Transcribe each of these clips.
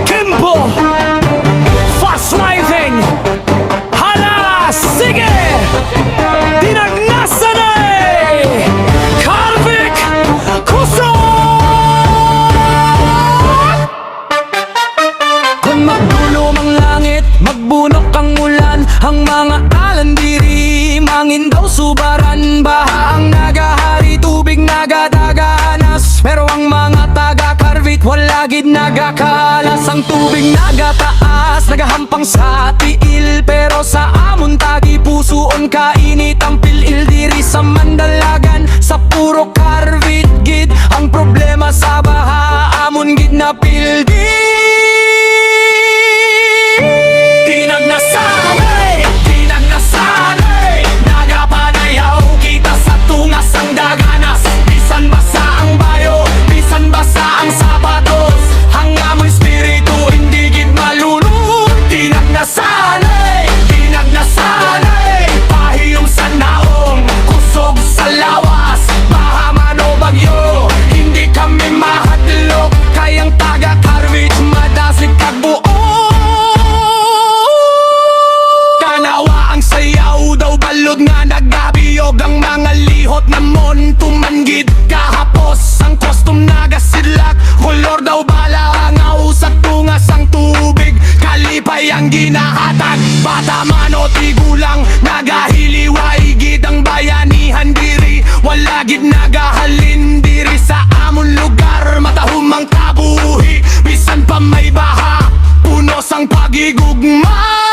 Kimbo, fast riding. Hala, sige. Dinagnasan ay Karvik Kusog. Kung magdulom ang langit, magbunok ang ulan, ang mga alandiri mangin daw subaran. Baha ang nagahari, tubig nagadaganas, pero ang mga taga-Karvit wala gid nagakalas. Ang tubig nagataas, nagahampang sa tiil, pero sa amon tagi pusoon kainit ang pilil. Diri sa Mandalagan, sa puro Karvit gid ang problema sa baha, amon gid na pildi. Dinagnasanay, dinagnasanay, nagapanayaw kita sa tungas ang daganas. Bisan basa ang bayo, bisan basa ang sapatos, hangamon espiritu hindi gid malulun. Dinagnasanay, dinagnasanay, pahiyom sa naong, kusog sa lawas, baha man o bagyo, hindi kami mahadlok. Kayang taga-Karvit madasig kagbuo. Balod nga nagabiyog ang mga lihot namon tumanggid kahapos. Ang custom nagasidlak, kolor daw bala nga usak tungas ang tubig, kalipay ang ginahatag. Bata man o tigulang, nagahiliway gid ang bayanihan diri, wala gid nagahalin diri sa amon lugar. Matahum ang kabuhi, bisan pa may baha, punos ang pagigugma.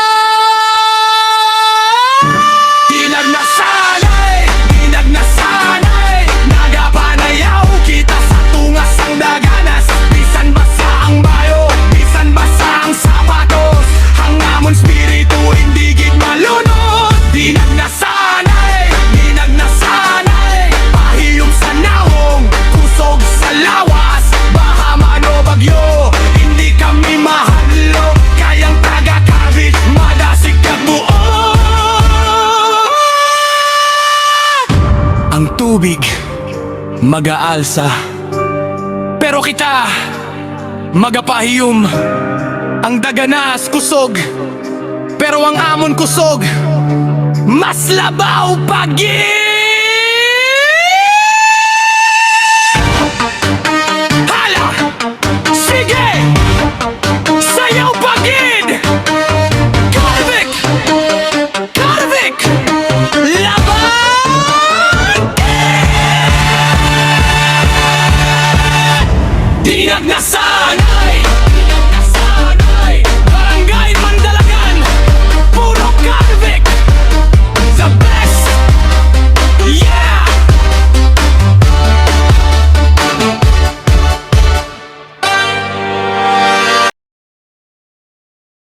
Dinagnasanay, dinagnasanay, nagapanayaw kita sa tungas ang daganas. Bisan basa ang bayo, bisan basa ang sapatos, hangamon espiritu hindi gid malunod. Dinagnasanay, dinagnasanay, pahiyom sa naong, kusog sa lawas, baha man o bagyo, hindi kami mahadlok. Kayang taga-Karvit madasig kagbuo. Ang tubig mag-aalsa, pero kita magapahiyom. Ang daganas kusog, pero ang amon kusog mas labaw pagid. Hala, sige, sayaw pagid. Karvik, Karvik, laban. Dinagnasanay.